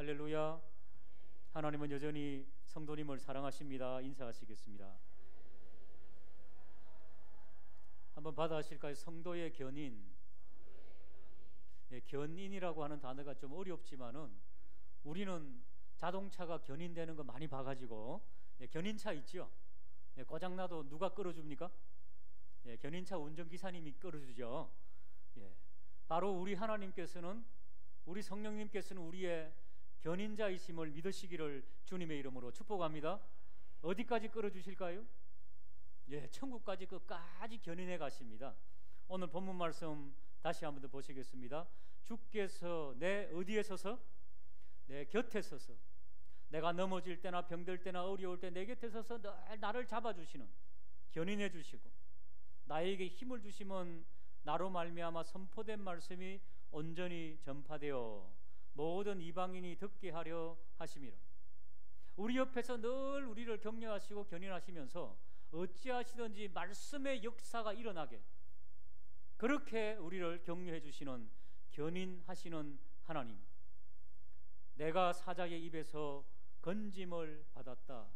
할렐루야. 하나님은 여전히 성도님을 사랑하십니다. 인사하시겠습니다. 한번 받아하실까요? 성도의 견인. 견인이라고 하는 단어가 좀 어렵지만은 우리는 자동차가 견인되는 거 많이 봐가지고 견인차 있죠. 고장나도 누가 끌어줍니까? 견인차 운전기사님이 끌어주죠. 바로 우리 하나님께서는, 우리 성령님께서는 우리의 견인자이심을 믿으시기를 주님의 이름으로 축복합니다. 어디까지 끌어주실까요? 천국까지 끝까지 견인해 가십니다. 오늘 본문 말씀 다시 한번 더 보시겠습니다. 주께서 내 어디에 서서? 내 곁에 서서, 내가 넘어질 때나 병들 때나 어려울 때 내 곁에 서서 늘 나를 잡아주시는, 견인해 주시고 나에게 힘을 주시면 나로 말미암아 선포된 말씀이 온전히 전파되어 모든 이방인이 듣게 하려 하심이라. 우리 옆에서 늘 우리를 격려하시고 견인하시면서 어찌하시든지 말씀의 역사가 일어나게 그렇게 우리를 격려해 주시는, 견인하시는 하나님. 내가 사자의 입에서 건짐을 받았다.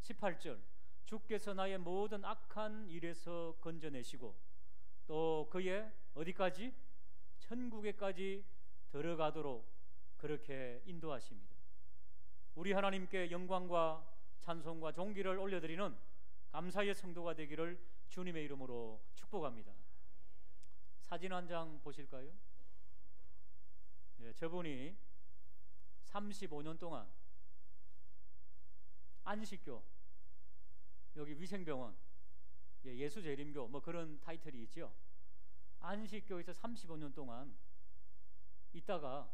18절, 주께서 나의 모든 악한 일에서 건져내시고 또 그의 어디까지? 천국에까지 들어가도록 그렇게 인도하십니다. 우리 하나님께 영광과 찬송과 존귀를 올려드리는 감사의 성도가 되기를 주님의 이름으로 축복합니다. 사진 한 장 보실까요? 저분이 35년 동안 안식교, 여기 위생병원, 예수재림교 뭐 그런 타이틀이 있죠. 안식교에서 35년 동안 있다가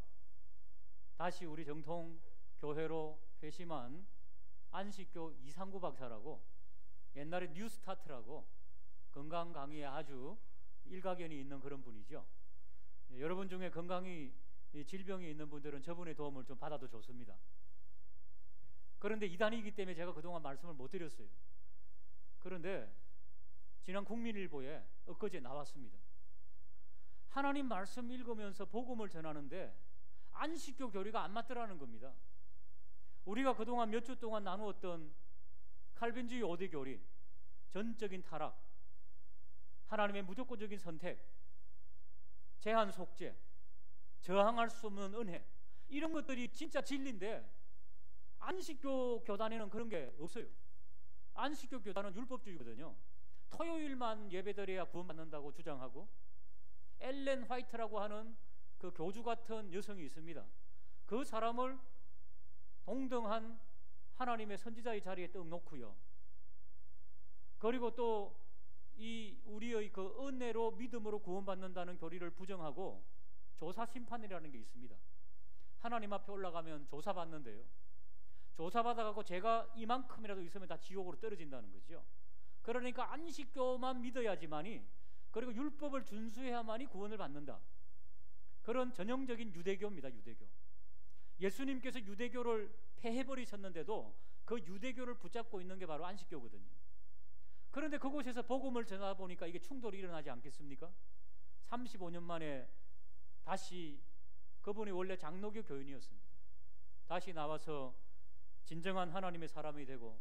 다시 우리 정통 교회로 회심한 안식교 이상구 박사라고, 옛날에 뉴스타트라고 건강 강의에 아주 일가견이 있는 그런 분이죠. 여러분 중에 건강이 질병이 있는 분들은 저분의 도움을 좀 받아도 좋습니다. 그런데 이단이기 때문에 제가 그동안 말씀을 못 드렸어요. 그런데 지난 국민일보에 엊그제 나왔습니다. 하나님 말씀 읽으면서 복음을 전하는데 안식교 교리가 안 맞더라는 겁니다. 우리가 그동안 몇 주 동안 나누었던 칼빈주의 5대 교리, 전적인 타락, 하나님의 무조건적인 선택, 제한 속죄, 저항할 수 없는 은혜, 이런 것들이 진짜 진리인데 안식교 교단에는 그런 게 없어요. 안식교 교단은 율법주의거든요. 토요일만 예배드려야 구원받는다고 주장하고, 엘렌 화이트라고 하는 그 교주 같은 여성이 있습니다. 그 사람을 동등한 하나님의 선지자의 자리에 딱 놓고요. 그리고 또 이 우리의 그 은혜로 믿음으로 구원받는다는 교리를 부정하고 조사 심판이라는 게 있습니다. 하나님 앞에 올라가면 조사받는데요. 조사받아갖고 제가 이만큼이라도 있으면 다 지옥으로 떨어진다는 거죠. 그러니까 안식교만 믿어야지만이, 그리고 율법을 준수해야만이 구원을 받는다. 그런 전형적인 유대교입니다. 유대교. 예수님께서 유대교를 폐해버리셨는데도 그 유대교를 붙잡고 있는 게 바로 안식교거든요. 그런데 그곳에서 복음을 전하다 보니까 이게 충돌이 일어나지 않겠습니까? 35년 만에 다시, 그분이 원래 장로교 교인이었습니다. 다시 나와서 진정한 하나님의 사람이 되고,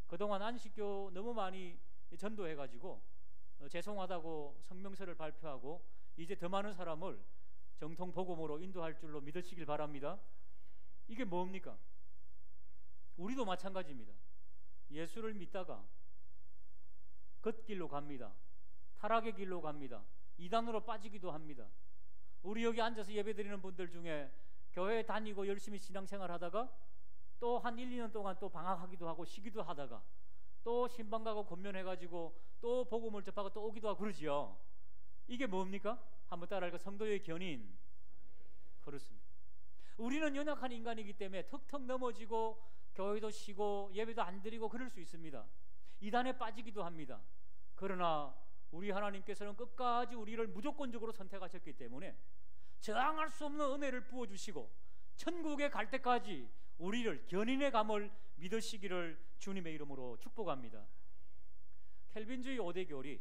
그동안 안식교 너무 많이 전도해가지고 죄송하다고 성명서를 발표하고 이제 더 많은 사람을 정통 복음으로 인도할 줄로 믿으시길 바랍니다. 이게 뭡니까? 우리도 마찬가지입니다. 예수를 믿다가 겉길로 갑니다. 타락의 길로 갑니다. 이단으로 빠지기도 합니다. 우리 여기 앉아서 예배드리는 분들 중에 교회 다니고 열심히 신앙생활 하다가 또 한 1, 2년 동안 또 방학하기도 하고 쉬기도 하다가 또 신방 가고 권면해가지고 또 복음을 접하고 또 오기도 하고 그러지요. 이게 뭡니까? 한번 따라할까? 성도의 견인. 그렇습니다. 우리는 연약한 인간이기 때문에 턱턱 넘어지고 교회도 쉬고 예배도 안 드리고 그럴 수 있습니다. 이단에 빠지기도 합니다. 그러나 우리 하나님께서는 끝까지 우리를 무조건적으로 선택하셨기 때문에 저항할 수 없는 은혜를 부어주시고 천국에 갈 때까지 우리를 견인해 감을 믿으시기를 주님의 이름으로 축복합니다. 켈빈주의 5대 교리,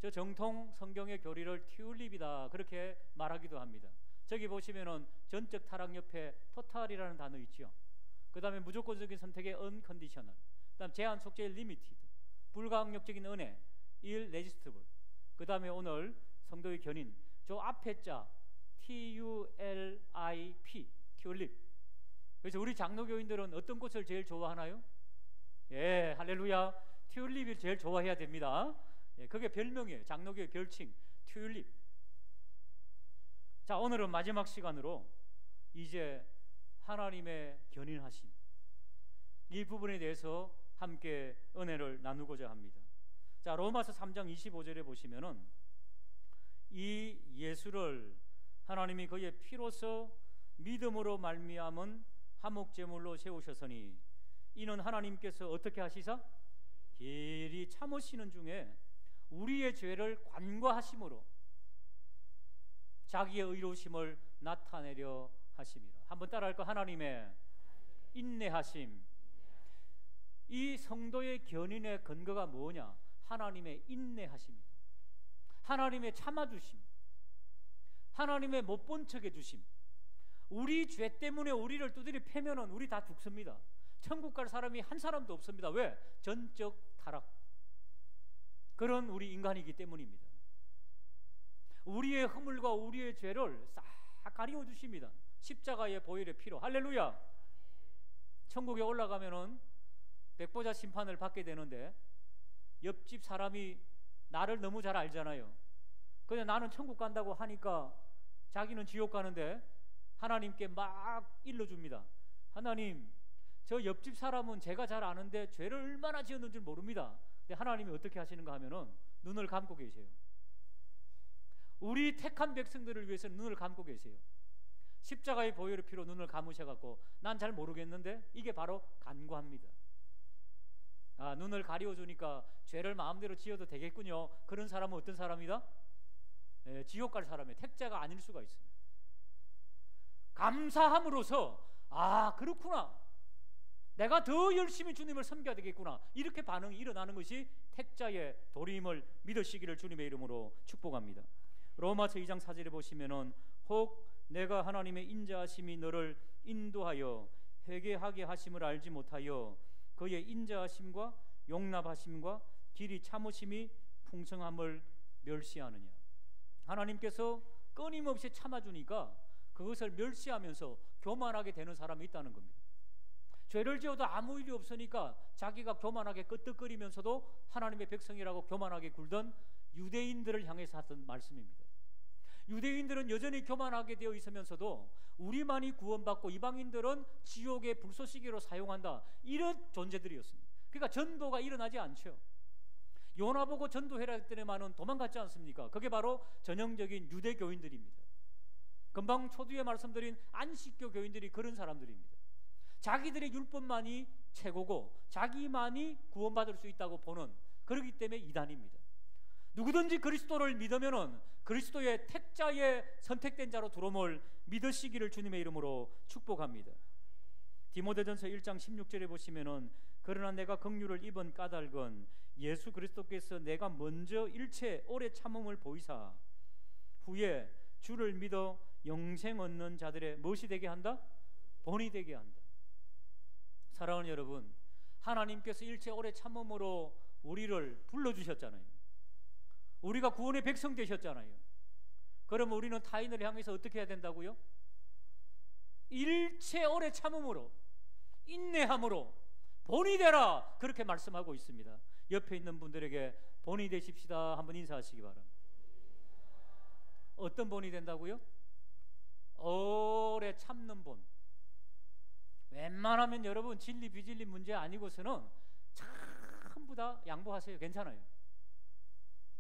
저 정통 성경의 교리를 튤립이다 그렇게 말하기도 합니다. 저기 보시면은 전적 타락 옆에 토탈이라는 단어 있죠. 그 다음에 무조건적인 선택의 unconditional, 그 다음 제한 속죄의 limited, 불가항력적인 은혜 irresistible, 그 다음에 오늘 성도의 견인, 저 앞에 자 TULIP, 튤립. 그래서 우리 장로교인들은 어떤 꽃을 제일 좋아하나요? 예, 할렐루야. 튤립을 제일 좋아해야 됩니다. 예, 그게 별명이에요. 장로교의 별칭 튤립. 자, 오늘은 마지막 시간으로 이제 하나님의 견인하심, 이 부분에 대해서 함께 은혜를 나누고자 합니다. 자, 로마서 3장 25절에 보시면은 이 예수를 하나님이 그의 피로서 믿음으로 말미암은 화목제물로 세우셨으니 이는 하나님께서 어떻게 하시사? 길이 참으시는 중에 우리의 죄를 관과하심으로 자기의 의로우심을 나타내려 하심이라. 한번 따라할까? 하나님의 인내하심. 이 성도의 견인의 근거가 뭐냐? 하나님의 인내하심이다. 하나님의 참아주심, 하나님의 못 본 척해 주심. 우리 죄 때문에 우리를 두드려 패면은 우리 다 죽습니다. 천국 갈 사람이 한 사람도 없습니다. 왜? 전적 타락, 그런 우리 인간이기 때문입니다. 우리의 허물과 우리의 죄를 싹 가리워 주십니다. 십자가의 보혈의 피로. 할렐루야. 천국에 올라가면은 백보자 심판을 받게 되는데 옆집 사람이 나를 너무 잘 알잖아요. 근데 나는 천국 간다고 하니까 자기는 지옥 가는데 하나님께 막 일러줍니다. 하나님, 저 옆집 사람은 제가 잘 아는데 죄를 얼마나 지었는지 모릅니다. 근데 하나님이 어떻게 하시는가 하면은 눈을 감고 계세요. 우리 택한 백성들을 위해서 눈을 감고 계세요. 십자가의 보혈의 피로 눈을 감으셔갖고 난 잘 모르겠는데 이게 바로 간구합니다. 아, 눈을 가리워주니까 죄를 마음대로 지어도 되겠군요. 그런 사람은 어떤 사람이다? 예, 지옥 갈 사람이에요. 택자가 아닐 수가 있습니다. 감사함으로써 아, 그렇구나, 내가 더 열심히 주님을 섬겨야 되겠구나, 이렇게 반응이 일어나는 것이 택자의 도리임을 믿으시기를 주님의 이름으로 축복합니다. 로마서 2장 4절에 보시면은 혹 내가 하나님의 인자하심이 너를 인도하여 회개하게 하심을 알지 못하여 그의 인자하심과 용납하심과 길이 참으심이 풍성함을 멸시하느냐. 하나님께서 끊임없이 참아주니까 그것을 멸시하면서 교만하게 되는 사람이 있다는 겁니다. 죄를 지어도 아무 일이 없으니까 자기가 교만하게 끄떡거리면서도 하나님의 백성이라고 교만하게 굴던 유대인들을 향해서 하던 말씀입니다. 유대인들은 여전히 교만하게 되어 있으면서도 우리만이 구원받고 이방인들은 지옥의 불쏘시개로 사용한다, 이런 존재들이었습니다. 그러니까 전도가 일어나지 않죠. 요나 보고 전도해라 했더니만은 도망갔지 않습니까? 그게 바로 전형적인 유대교인들입니다. 금방 초두에 말씀드린 안식교 교인들이 그런 사람들입니다. 자기들의 율법만이 최고고 자기만이 구원받을 수 있다고 보는, 그렇기 때문에 이단입니다. 누구든지 그리스도를 믿으면은 그리스도의 택자의 선택된 자로 들어올 믿으시기를 주님의 이름으로 축복합니다. 디모데전서 1장 16절에 보시면은 그러나 내가 긍휼을 입은 까닭은 예수 그리스도께서 내가 먼저 일체 오래 참음을 보이사 후에 주를 믿어 영생 얻는 자들의 무엇이 되게 한다? 본이 되게 한다. 사랑하는 여러분, 하나님께서 일체 오래 참음으로 우리를 불러주셨잖아요. 우리가 구원의 백성 되셨잖아요. 그러면 우리는 타인을 향해서 어떻게 해야 된다고요? 일체 오래 참음으로, 인내함으로 본이 되라, 그렇게 말씀하고 있습니다. 옆에 있는 분들에게 본이 되십시다 한번 인사하시기 바랍니다. 어떤 본이 된다고요? 오래 참는 본. 웬만하면 여러분 진리 비진리 문제 아니고서는 전부 다 양보하세요. 괜찮아요.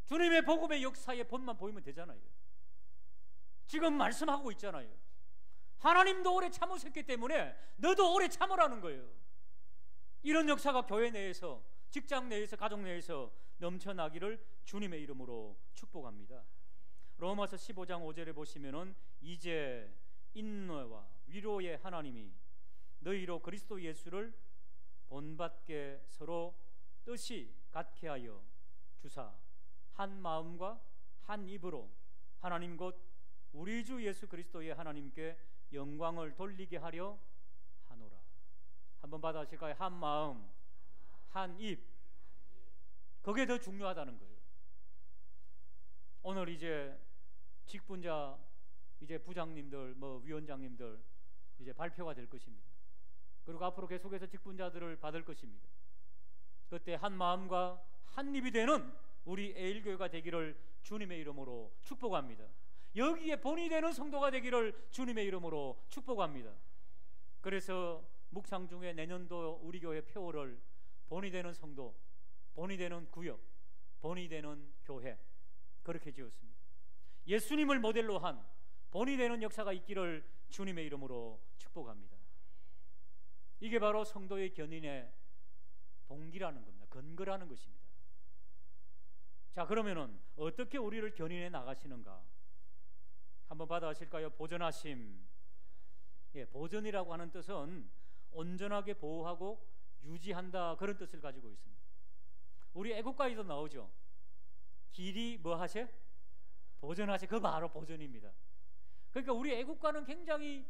주님의 복음의 역사의 본만 보이면 되잖아요. 지금 말씀하고 있잖아요. 하나님도 오래 참으셨기 때문에 너도 오래 참으라는 거예요. 이런 역사가 교회 내에서, 직장 내에서, 가족 내에서 넘쳐나기를 주님의 이름으로 축복합니다. 로마서 15장 5절에 보시면은 이제 인내와 위로의 하나님이 너희로 그리스도 예수를 본받게 서로 뜻이 같게 하여 주사 한 마음과 한 입으로 하나님 곧 우리 주 예수 그리스도의 하나님께 영광을 돌리게 하려 하노라. 한번 받아하실까요? 한 마음, 한 입. 그게 더 중요하다는 거예요. 오늘 이제 직분자, 이제 부장님들, 위원장님들 이제 발표가 될 것입니다. 그리고 앞으로 계속해서 직분자들을 받을 것입니다. 그때 한 마음과 한 입이 되는 우리 에일교회가 되기를 주님의 이름으로 축복합니다. 여기에 본이 되는 성도가 되기를 주님의 이름으로 축복합니다. 그래서 묵상 중에 내년도 우리 교회 표어를 본이 되는 성도, 본이 되는 구역, 본이 되는 교회, 그렇게 지었습니다. 예수님을 모델로 한 본이 되는 역사가 있기를 주님의 이름으로 축복합니다. 이게 바로 성도의 견인의 동기라는 겁니다. 근거라는 것입니다. 자, 그러면은 어떻게 우리를 견인해 나가시는가? 한번 받아하실까요? 보존하심. 예, 보존이라고 하는 뜻은 온전하게 보호하고 유지한다, 그런 뜻을 가지고 있습니다. 우리 애국가에도 나오죠. 길이 뭐 하세? 보존하세. 그 바로 보존입니다. 그러니까 우리 애국가는 굉장히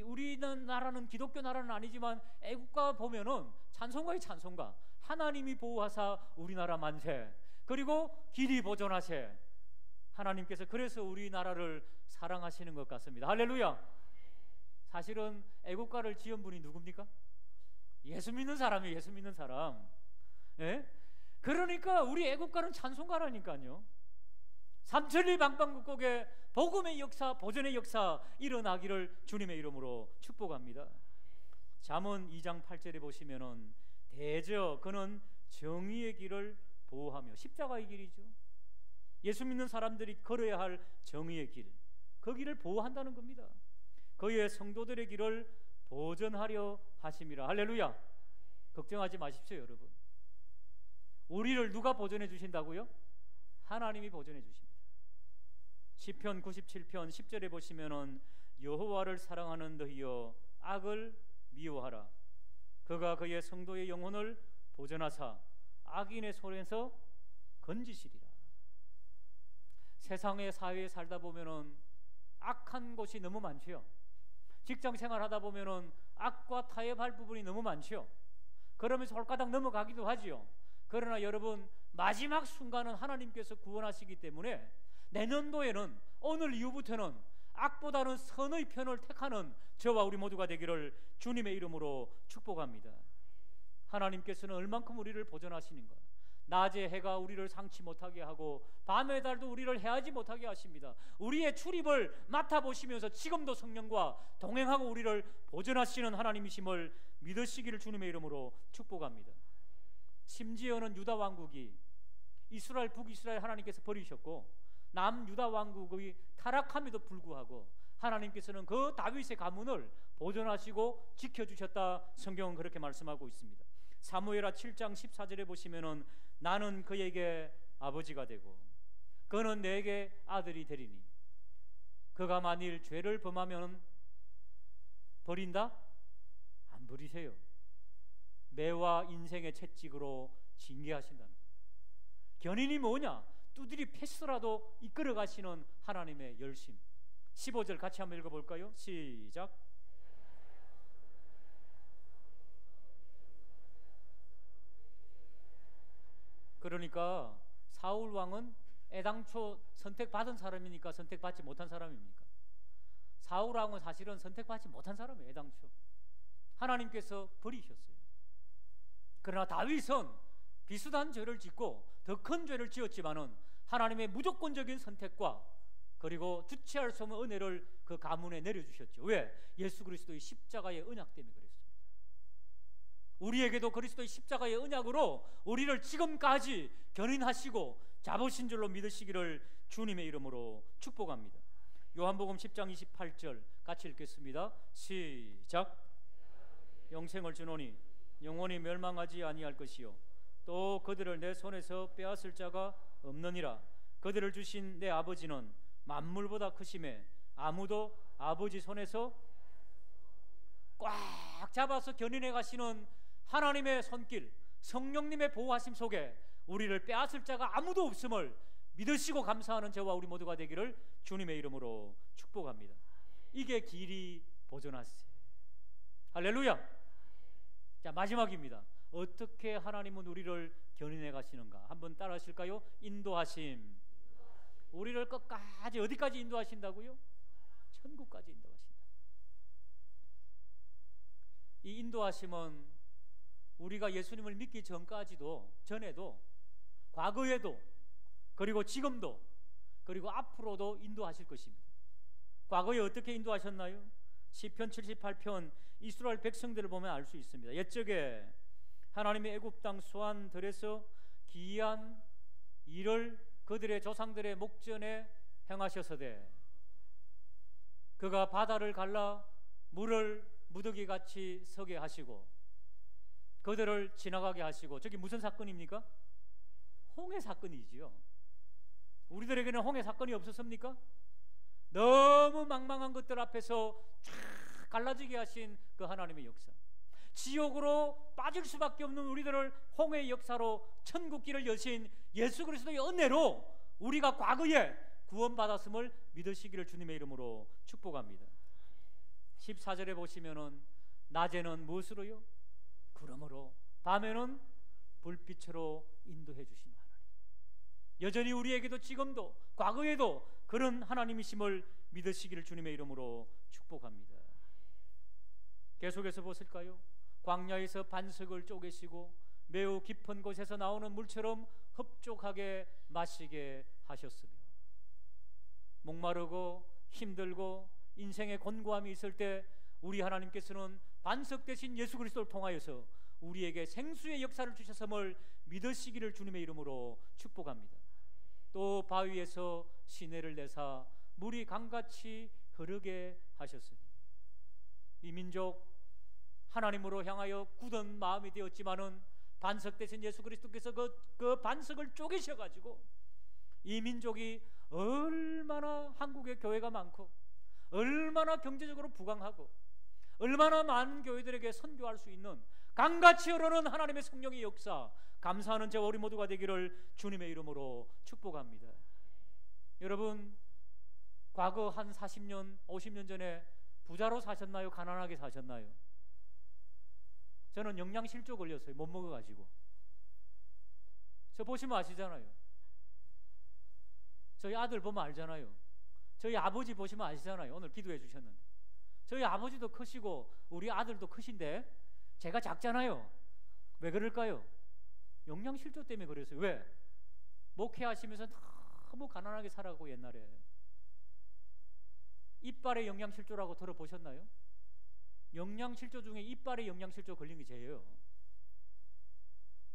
우리나라는 기독교 나라는 아니지만 애국가 보면은 찬송가의 찬송가, 하나님이 보호하사 우리나라 만세, 그리고 길이 보존하세. 하나님께서 그래서 우리나라를 사랑하시는 것 같습니다. 할렐루야. 사실은 애국가를 지은 분이 누굽니까? 예수 믿는 사람이에요. 예수 믿는 사람. 예? 그러니까 우리 애국가는 찬송가라니까요. 삼천리 방방곡곡에 복음의 역사, 보존의 역사 일어나기를 주님의 이름으로 축복합니다. 잠언 2장 8절에 보시면은 대저 그는 정의의 길을 보호하며, 십자가의 길이죠. 예수 믿는 사람들이 걸어야 할 정의의 길, 그 길을 보호한다는 겁니다. 그의 성도들의 길을 보존하려 하심이라. 할렐루야. 걱정하지 마십시오, 여러분. 우리를 누가 보존해 주신다고요? 하나님이 보존해 주십니다. 시편 97편 10절에 보시면은 여호와를 사랑하는 너희여 악을 미워하라. 그가 그의 성도의 영혼을 보존하사 악인의 손에서 건지시리라. 세상의 사회에 살다 보면은 악한 곳이 너무 많지요. 직장 생활하다 보면은 악과 타협할 부분이 너무 많지요. 그러면서 홀가닥 넘어가기도 하지요. 그러나 여러분, 마지막 순간은 하나님께서 구원하시기 때문에 내년도에는, 오늘 이후부터는 악보다는 선의 편을 택하는 저와 우리 모두가 되기를 주님의 이름으로 축복합니다. 하나님께서는 얼만큼 우리를 보존하시는가. 낮에 해가 우리를 상치 못하게 하고 밤의 달도 우리를 해하지 못하게 하십니다. 우리의 출입을 맡아보시면서 지금도 성령과 동행하고 우리를 보존하시는 하나님이심을 믿으시기를 주님의 이름으로 축복합니다. 심지어는 유다 왕국이 이스라엘, 북이스라엘 하나님께서 버리셨고 남유다 왕국의 타락함에도 불구하고 하나님께서는 그 다윗의 가문을 보존하시고 지켜주셨다, 성경은 그렇게 말씀하고 있습니다. 사무엘하 7장 14절에 보시면은 나는 그에게 아버지가 되고 그는 내게 아들이 되리니 그가 만일 죄를 범하면 버린다? 안 버리세요. 매와 인생의 채찍으로 징계하신다는 겁니다. 견인이 뭐냐? 두드리 패스라도 이끌어 가시는 하나님의 열심. 15절 같이 한번 읽어볼까요? 시작. 그러니까 사울 왕은 애당초 선택받은 사람이니까 선택받지 못한 사람입니까? 사울 왕은 사실은 선택받지 못한 사람이에요. 애당초 하나님께서 버리셨어요. 그러나 다윗은 비슷한 죄를 짓고 더 큰 죄를 지었지만은 하나님의 무조건적인 선택과 그리고 주체할 수 없는 은혜를 그 가문에 내려주셨죠. 왜? 예수 그리스도의 십자가의 언약 때문에 그랬습니다. 우리에게도 그리스도의 십자가의 언약으로 우리를 지금까지 견인하시고 잡으신 줄로 믿으시기를 주님의 이름으로 축복합니다. 요한복음 10장 28절 같이 읽겠습니다. 시작. 영생을 주노니 영원히 멸망하지 아니할 것이요 또 그들을 내 손에서 빼앗을 자가 없느니라. 그들을 주신 내 아버지는 만물보다 크심에 아무도 아버지 손에서 꽉 잡아서 견인해 가시는 하나님의 손길, 성령님의 보호하심 속에 우리를 빼앗을 자가 아무도 없음을 믿으시고 감사하는 저와 우리 모두가 되기를 주님의 이름으로 축복합니다. 이게 길이 보존하세. 할렐루야. 자, 마지막입니다. 어떻게 하나님은 우리를 견인해 가시는가? 한번 따라 하실까요? 인도하심. 우리를 끝까지 어디까지 인도하신다고요? 천국까지 인도하신다. 이 인도하심은 우리가 예수님을 믿기 전에도 과거에도 그리고 지금도 그리고 앞으로도 인도하실 것입니다. 과거에 어떻게 인도하셨나요? 시편 78편 이스라엘 백성들을 보면 알 수 있습니다. 옛적에 하나님의 애굽 땅 수완들에서 기이한 일을 그들의 조상들의 목전에 행하셔서되 그가 바다를 갈라 물을 무더기같이 서게 하시고 그들을 지나가게 하시고, 저게 무슨 사건입니까? 홍해 사건이지요. 우리들에게는 홍해 사건이 없었습니까? 너무 망망한 것들 앞에서 쫙 갈라지게 하신 그 하나님의 역사, 지옥으로 빠질 수밖에 없는 우리들을 홍해의 역사로 천국길을 여신 예수 그리스도의 은혜로 우리가 과거에 구원받았음을 믿으시기를 주님의 이름으로 축복합니다. 14절에 보시면은 낮에는 무엇으로요? 구름으로, 밤에는 불빛으로 인도해 주시는 하나님, 여전히 우리에게도 지금도 과거에도 그런 하나님이심을 믿으시기를 주님의 이름으로 축복합니다. 계속해서 보실까요? 광야에서 반석을 쪼개시고 매우 깊은 곳에서 나오는 물처럼 흡족하게 마시게 하셨으며, 목마르고 힘들고 인생의 곤고함이 있을 때 우리 하나님께서는 반석 대신 예수 그리스도를 통하여서 우리에게 생수의 역사를 주셨음을 믿으시기를 주님의 이름으로 축복합니다. 또 바위에서 시내를 내사 물이 강같이 흐르게 하셨으니, 이 민족 하나님으로 향하여 굳은 마음이 되었지만은 반석 대신 예수 그리스도께서 그 반석을 쪼개셔가지고 이 민족이 얼마나 한국에 교회가 많고 얼마나 경제적으로 부강하고 얼마나 많은 교회들에게 선교할 수 있는 강같이 흐르는 하나님의 성령의 역사, 감사하는 저와 우리 모두가 되기를 주님의 이름으로 축복합니다. 여러분, 과거 한 40년, 50년 전에 부자로 사셨나요? 가난하게 사셨나요? 저는 영양실조 걸렸어요. 못 먹어가지고. 저 보시면 아시잖아요. 저희 아들 보면 알잖아요. 저희 아버지 보시면 아시잖아요. 오늘 기도해 주셨는데 저희 아버지도 크시고 우리 아들도 크신데 제가 작잖아요. 왜 그럴까요? 영양실조 때문에 그랬어요. 왜? 목회하시면서 너무 가난하게 살아가고, 옛날에 이빨의 영양실조라고 들어보셨나요? 영양실조 중에 이빨의 영양실조 걸린 게 제예요.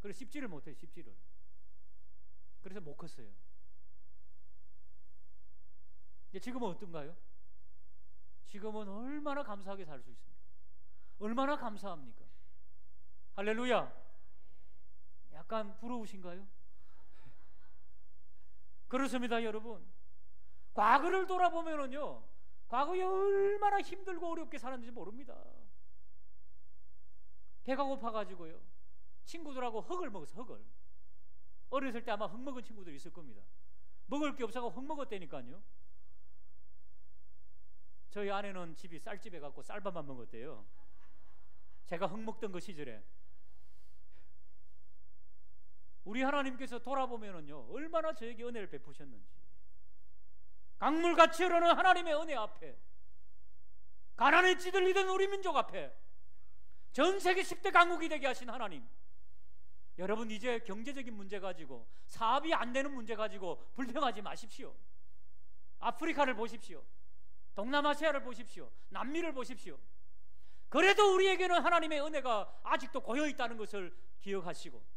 그래서 씹지를 못해요. 씹지를. 그래서 못 컸어요. 지금은 어떤가요? 지금은 얼마나 감사하게 살 수 있습니까? 얼마나 감사합니까? 할렐루야. 약간 부러우신가요? 그렇습니다, 여러분. 과거를 돌아보면은요, 과거에 얼마나 힘들고 어렵게 살았는지 모릅니다. 배가 고파가지고요, 친구들하고 흙을 먹었어. 흙을. 어렸을 때 아마 흙 먹은 친구들이 있을 겁니다. 먹을 게 없어서 흙 먹었다니까요. 저희 아내는 집이 쌀집에 갖고 쌀밥만 먹었대요. 제가 흙 먹던 그 시절에. 우리 하나님께서 돌아보면은요, 얼마나 저에게 은혜를 베푸셨는지. 강물같이 흐르는 하나님의 은혜 앞에, 가난에 찌들리던 우리 민족 앞에 전 세계 10대 강국이 되게 하신 하나님, 여러분 이제 경제적인 문제 가지고, 사업이 안 되는 문제 가지고 불평하지 마십시오. 아프리카를 보십시오. 동남아시아를 보십시오. 남미를 보십시오. 그래도 우리에게는 하나님의 은혜가 아직도 고여있다는 것을 기억하시고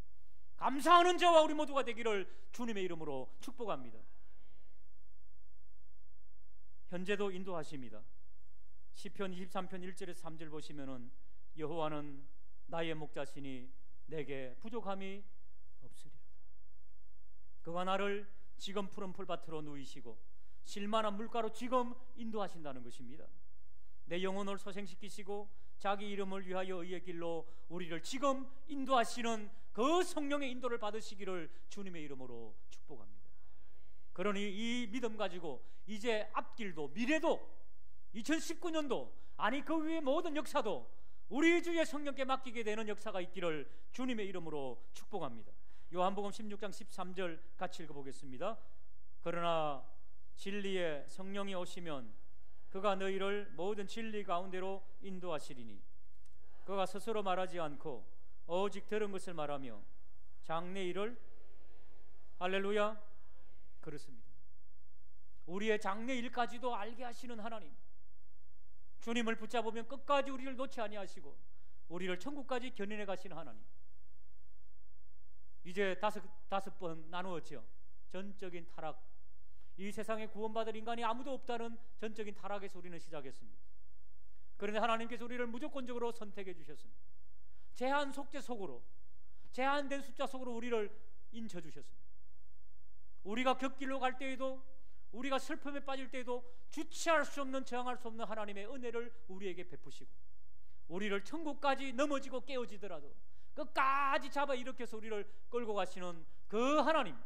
감사하는 저와 우리 모두가 되기를 주님의 이름으로 축복합니다. 현재도 인도하십니다. 시편 23편 1절에서 3절 보시면은, 여호와는 나의 목자시니 내게 부족함이 없으리로다. 그가 나를 지금 푸른 풀밭으로 누이시고 실만한 물가로 지금 인도하신다는 것입니다. 내 영혼을 소생시키시고 자기 이름을 위하여 의의 길로 우리를 지금 인도하시는 그 성령의 인도를 받으시기를 주님의 이름으로 축복합니다. 그러니 이 믿음 가지고 이제 앞길도 미래도 2019년도 아니 그 위의 모든 역사도 우리 주의 성령께 맡기게 되는 역사가 있기를 주님의 이름으로 축복합니다. 요한복음 16장 13절 같이 읽어보겠습니다. 그러나 진리의 성령이 오시면 그가 너희를 모든 진리 가운데로 인도하시리니 그가 스스로 말하지 않고 오직 들은 것을 말하며 장래 일을 할렐루야. 그렇습니다. 우리의 장래 일까지도 알게 하시는 하나님, 주님을 붙잡으면 끝까지 우리를 놓지 아니하시고 우리를 천국까지 견인해 가시는 하나님. 이제 다섯 번 나누었죠. 전적인 타락, 이 세상에 구원받을 인간이 아무도 없다는 전적인 타락에서 우리는 시작했습니다. 그런데 하나님께서 우리를 무조건적으로 선택해 주셨습니다. 제한 속죄 속으로, 제한된 숫자 속으로 우리를 인쳐 주셨습니다. 우리가 곁길로 갈 때에도, 우리가 슬픔에 빠질 때에도 주체할 수 없는, 저항할 수 없는 하나님의 은혜를 우리에게 베푸시고 우리를 천국까지 넘어지고 깨어지더라도 끝까지 잡아 일으켜서 우리를 끌고 가시는 그 하나님,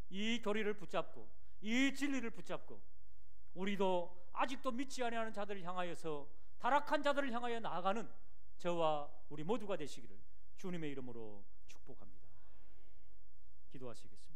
이 교리를 붙잡고 이 진리를 붙잡고 우리도 아직도 믿지 아니하는 자들을 향하여서, 타락한 자들을 향하여 나아가는 저와 우리 모두가 되시기를 주님의 이름으로 축복합니다. 기도하시겠습니다.